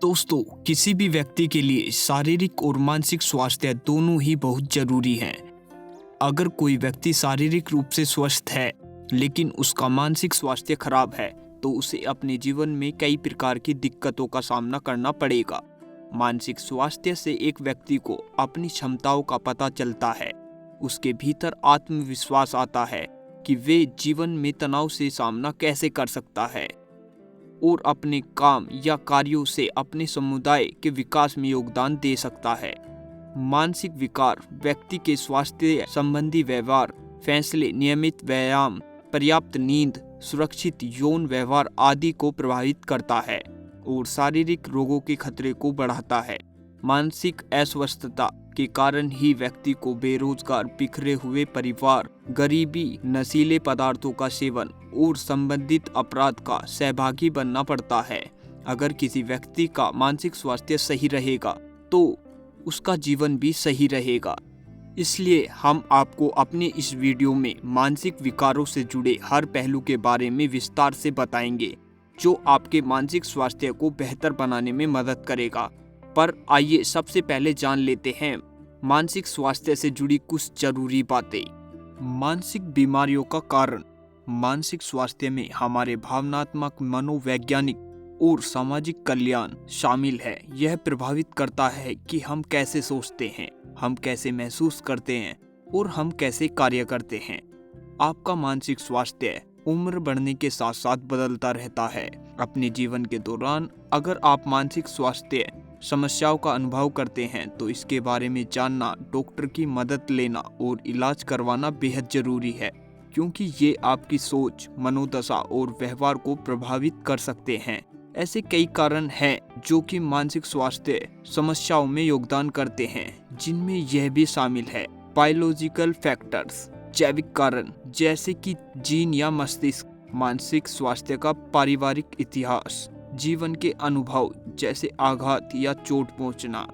दोस्तों, किसी भी व्यक्ति के लिए शारीरिक और मानसिक स्वास्थ्य दोनों ही बहुत जरूरी हैं। अगर कोई व्यक्ति शारीरिक रूप से स्वस्थ है लेकिन उसका मानसिक स्वास्थ्य खराब है तो उसे अपने जीवन में कई प्रकार की दिक्कतों का सामना करना पड़ेगा। मानसिक स्वास्थ्य से एक व्यक्ति को अपनी क्षमताओं का पता चलता है, उसके भीतर आत्मविश्वास आता है कि वे जीवन में तनाव से सामना कैसे कर सकता है और अपने काम या कार्यों से अपने समुदाय के विकास में योगदान दे सकता है। मानसिक विकार व्यक्ति के स्वास्थ्य संबंधी व्यवहार, फैसले, नियमित व्यायाम, पर्याप्त नींद, सुरक्षित यौन व्यवहार आदि को प्रभावित करता है और शारीरिक रोगों के खतरे को बढ़ाता है। मानसिक अस्वस्थता के कारण ही व्यक्ति को बेरोजगार, बिखरे हुए परिवार, गरीबी, नशीले पदार्थों का सेवन और संबंधित अपराध का सहभागी बनना पड़ता है। अगर किसी व्यक्ति का मानसिक स्वास्थ्य सही रहेगा तो उसका जीवन भी सही रहेगा। इसलिए हम आपको अपने इस वीडियो में मानसिक विकारों से जुड़े हर पहलू के बारे में विस्तार से बताएंगे, जो आपके मानसिक स्वास्थ्य को बेहतर बनाने में मदद करेगा। पर आइए सबसे पहले जान लेते हैं मानसिक स्वास्थ्य से जुड़ी कुछ जरूरी बातें। मानसिक बीमारियों का कारण। मानसिक स्वास्थ्य में हमारे भावनात्मक, मनोवैज्ञानिक और सामाजिक कल्याण शामिल है। यह प्रभावित करता है कि हम कैसे सोचते हैं, हम कैसे महसूस करते हैं और हम कैसे कार्य करते हैं। आपका मानसिक स्वास्थ्य उम्र बढ़ने के साथ साथ बदलता रहता है। अपने जीवन के दौरान अगर आप मानसिक स्वास्थ्य समस्याओं का अनुभव करते हैं तो इसके बारे में जानना, डॉक्टर की मदद लेना और इलाज करवाना बेहद जरूरी है, क्योंकि ये आपकी सोच, मनोदशा और व्यवहार को प्रभावित कर सकते हैं। ऐसे कई कारण हैं जो कि मानसिक स्वास्थ्य समस्याओं में योगदान करते हैं, जिनमें यह भी शामिल है बायोलॉजिकल फैक्टर्स, जैविक कारण जैसे कि जीन या मस्तिष्क। मानसिक स्वास्थ्य का पारिवारिक इतिहास, जीवन के अनुभव जैसे आघात या चोट पहुंचना,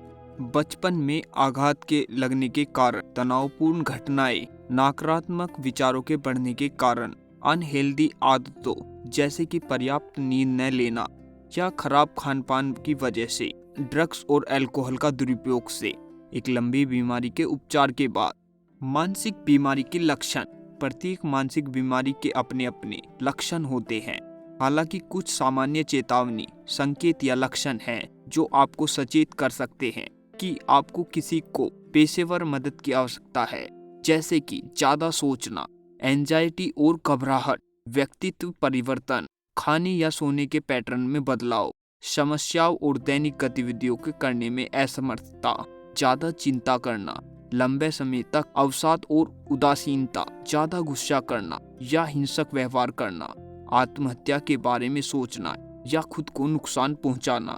बचपन में आघात के लगने के कारण, तनावपूर्ण घटनाएं, नकारात्मक विचारों के बढ़ने के कारण, अनहेल्दी आदतों जैसे कि पर्याप्त नींद न लेना या खराब खानपान की वजह से, ड्रग्स और अल्कोहल का दुरुपयोग से। एक लंबी बीमारी के उपचार के बाद। मानसिक बीमारी के लक्षण। प्रत्येक मानसिक बीमारी के अपने अपने लक्षण होते हैं। हालांकि कुछ सामान्य चेतावनी, संकेत या लक्षण हैं जो आपको सचेत कर सकते हैं कि आपको किसी को पेशेवर मदद की आवश्यकता है, जैसे कि ज्यादा सोचना, एंजाइटी और घबराहट, व्यक्तित्व परिवर्तन, खाने या सोने के पैटर्न में बदलाव, समस्याओं और दैनिक गतिविधियों के करने में असमर्थता, ज्यादा चिंता करना, लंबे समय तक अवसाद और उदासीनता, ज्यादा गुस्सा करना या हिंसक व्यवहार करना, आत्महत्या के बारे में सोचना या खुद को नुकसान पहुंचाना,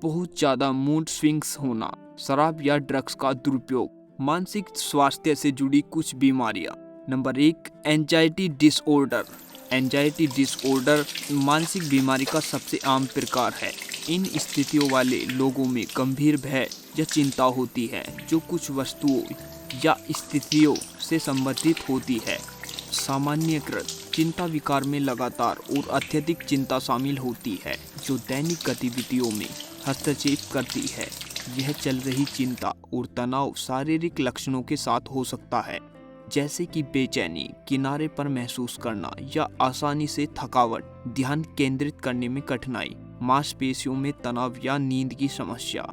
बहुत ज्यादा मूड स्विंग्स होना, शराब या ड्रग्स का दुरुपयोग। मानसिक स्वास्थ्य से जुड़ी कुछ बीमारियां। Number 1, anxiety disorder. Anxiety disorder मानसिक बीमारी का सबसे आम प्रकार है। इन स्थितियों वाले लोगों में गंभीर भय या चिंता होती है जो कुछ वस्तुओं या स्थितियों से संबंधित होती है। सामान्यकृत चिंता विकार में लगातार और अत्यधिक चिंता शामिल होती है जो दैनिक गतिविधियों में हस्तक्षेप करती है। यह चल रही चिंता और तनाव शारीरिक लक्षणों के साथ हो सकता है, जैसे कि बेचैनी, किनारे पर महसूस करना या आसानी से थकावट, ध्यान केंद्रित करने में कठिनाई, मांसपेशियों में तनाव या नींद की समस्या।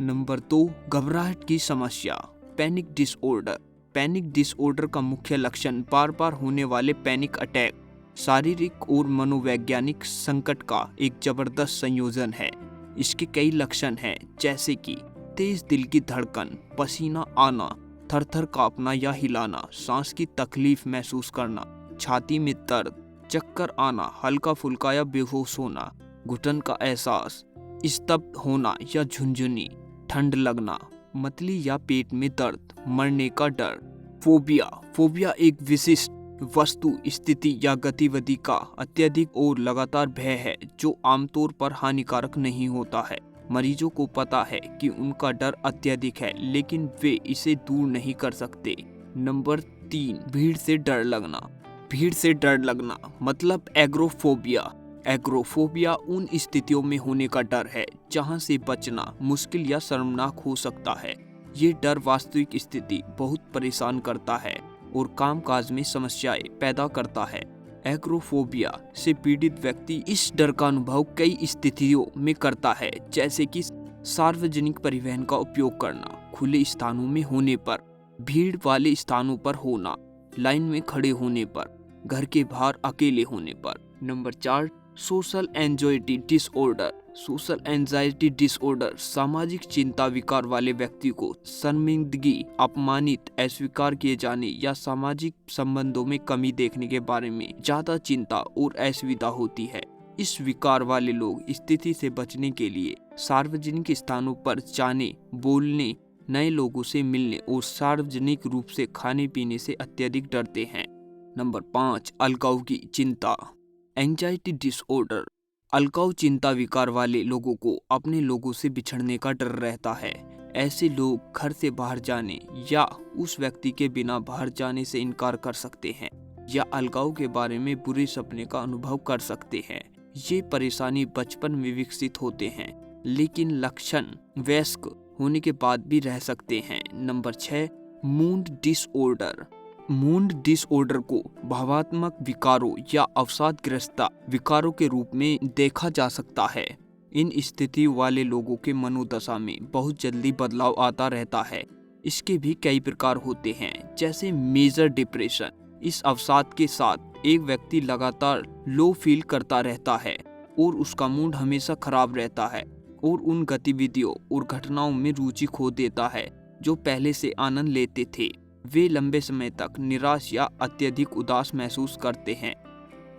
नंबर 2, घबराहट की समस्या, पैनिक डिसऑर्डर। पैनिक डिसऑर्डर का मुख्य लक्षण बार बार होने वाले पैनिक अटैक, शारीरिक और मनोवैज्ञानिक संकट का एक जबरदस्त संयोजन है। इसके कई लक्षण हैं, जैसे कि तेज दिल की धड़कन, पसीना आना, थरथर कांपना या हिलाना, सांस की तकलीफ महसूस करना, छाती में दर्द, चक्कर आना, हल्का फुल्का या बेहोश होना, घुटन का एहसास, स्तब्ध होना या झुंझुनी, ठंड लगना, मतली या पेट में दर्द, मरने का डर। फोबिया एक विशिष्ट वस्तु, स्थिति या गतिविधि का अत्यधिक और लगातार भय है जो आमतौर पर हानिकारक नहीं होता है। मरीजों को पता है कि उनका डर अत्यधिक है, लेकिन वे इसे दूर नहीं कर सकते। नंबर 3, भीड़ से डर लगना। भीड़ से डर लगना मतलब एग्रोफोबिया। एग्रोफोबिया उन स्थितियों में होने का डर है जहां से बचना मुश्किल या शर्मनाक हो सकता है। ये डर वास्तविक स्थिति बहुत परेशान करता है और कामकाज में समस्याएं पैदा करता है। एग्रोफोबिया से पीड़ित व्यक्ति इस डर का अनुभव कई स्थितियों में करता है, जैसे कि सार्वजनिक परिवहन का उपयोग करना, खुले स्थानों में होने पर, भीड़ वाले स्थानों पर होना, लाइन में खड़े होने पर, घर के बाहर अकेले होने पर। Number 4, social anxiety disorder. Social anxiety disorder सामाजिक चिंता विकार वाले व्यक्ति को शर्मिंदगी, अपमानित, अस्वीकार किए जाने या सामाजिक संबंधों में कमी देखने के बारे में ज्यादा चिंता और असुविधा होती है। इस विकार वाले लोग स्थिति से बचने के लिए सार्वजनिक स्थानों पर जाने, बोलने, नए लोगों से मिलने और सार्वजनिक रूप से खाने पीने से अत्यधिक डरते हैं। नंबर 5, अलगाव की चिंता। एंजाइटी डिसऑर्डर अलगाव चिंता विकार वाले लोगों को अपने लोगों से बिछड़ने का डर रहता है। ऐसे लोग घर से बाहर जाने या उस व्यक्ति के बिना बाहर जाने से इनकार कर सकते हैं या अलगाव के बारे में बुरे सपने का अनुभव कर सकते हैं। ये परेशानी बचपन में विकसित होते हैं, लेकिन लक्षण वयस्क होने के बाद भी रह सकते हैं। Number 6, mood disorder. Mood disorder को भावात्मक विकारों या अवसादग्रस्त विकारों के रूप में देखा जा सकता है। इन स्थिति वाले लोगों के मनोदशा में बहुत जल्दी बदलाव आता रहता है। इसके भी कई प्रकार होते हैं, जैसे मेजर डिप्रेशन। इस अवसाद के साथ एक व्यक्ति लगातार लो फील करता रहता है और उसका मूड हमेशा खराब रहता है और उन गतिविधियों और घटनाओं में रुचि खो देता है जो पहले से आनंद लेते थे। वे लंबे समय तक निराश या अत्यधिक उदास महसूस करते हैं।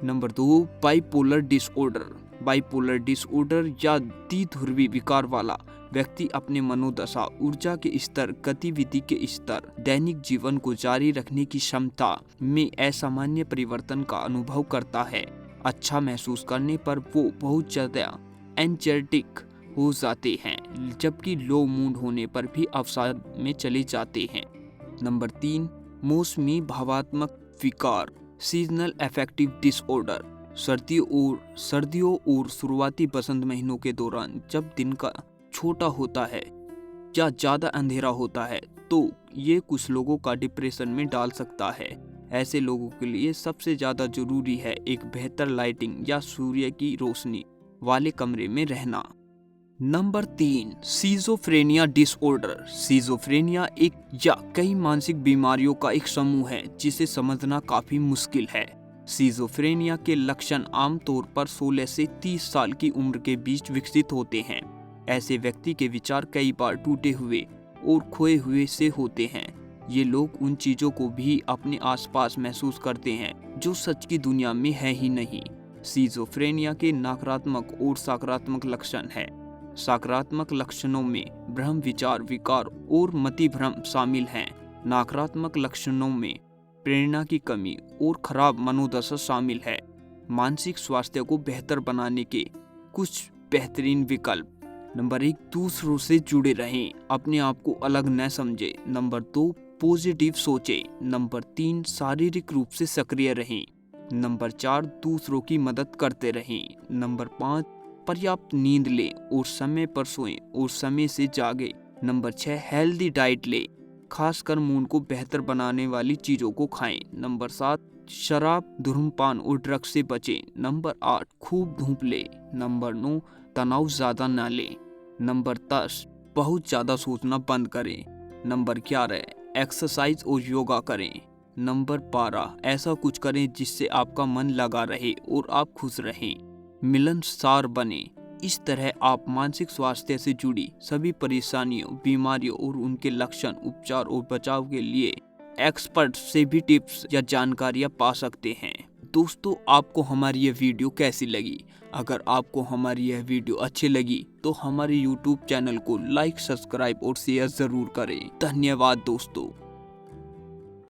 Number 2, bipolar disorder. Bipolar disorder या द्विध्रुवी विकार वाला व्यक्ति अपने मनोदशा, ऊर्जा के स्तर, गतिविधि के स्तर, दैनिक जीवन को जारी रखने की क्षमता में असामान्य परिवर्तन का अनुभव करता है। अच्छा महसूस करने पर वो बहुत ज्यादा एनर्जेटिक हो जाते हैं, जबकि लो मूड होने पर भी अवसाद में चले जाते हैं। नंबर 3, मौसमी भावात्मक विकार, सीजनल अफेक्टिव डिसऑर्डर। सर्दियों और शुरुआती बसंत महीनों के दौरान जब दिन का छोटा होता है या ज्यादा अंधेरा होता है तो ये कुछ लोगों का डिप्रेशन में डाल सकता है। ऐसे लोगों के लिए सबसे ज्यादा जरूरी है एक बेहतर लाइटिंग या सूर्य की रोशनी वाले कमरे में रहना। Number 3, schizophrenia disorder. सिजोफ्रेनिया एक या कई मानसिक बीमारियों का एक समूह है जिसे समझना काफी मुश्किल है। सिजोफ्रेनिया के लक्षण आमतौर पर 16 से 30 साल की उम्र के बीच विकसित होते हैं। ऐसे व्यक्ति के विचार कई बार टूटे हुए और खोए हुए से होते हैं। ये लोग उन चीजों को भी अपने आसपास महसूस करते हैं जो सच की दुनिया में है ही नहीं। सिजोफ्रेनिया के नकारात्मक और सकारात्मक लक्षण हैं। सकारात्मक लक्षणों में भ्रम, विचार विकार और मतिभ्रम शामिल हैं। नकारात्मक लक्षणों में प्रेरणा की कमी और खराब मनोदशा शामिल है। मानसिक स्वास्थ्य को बेहतर बनाने के कुछ बेहतरीन विकल्प। नंबर 1, दूसरों से जुड़े रहें, अपने आप को अलग न समझें। नंबर 2, पॉजिटिव सोचें। नंबर 3, शारीरिक रूप से सक्रिय रहें। नंबर 4, दूसरों की मदद करते रहें। नंबर 5, पर्याप्त नींद लें और समय पर सोएं और समय से जागें। नंबर 6, हेल्दी डाइट लें, खासकर मूड को बेहतर बनाने वाली चीज़ों को खाएं। नंबर 7, शराब, धूम्रपान और ड्रग्स से बचें। नंबर 8, खूब धूप लें। नंबर 9, तनाव ज़्यादा ना लें। नंबर 10, बहुत ज़्यादा सोचना बंद करें। नंबर 11, एक्सरसाइज और योगा करें। नंबर 12, ऐसा कुछ करें जिससे आपका मन लगा रहे और आप खुश रहें। मिलनसार बने। इस तरह आप मानसिक स्वास्थ्य से जुड़ी सभी परेशानियों, बीमारियों और उनके लक्षण, उपचार और बचाव के लिए एक्सपर्ट से भी टिप्स या जानकारियाँ पा सकते हैं। दोस्तों, आपको हमारी यह वीडियो कैसी लगी? अगर आपको हमारी यह वीडियो अच्छी लगी तो हमारे YouTube चैनल को लाइक, सब्सक्राइब और शेयर जरूर करें। धन्यवाद दोस्तों।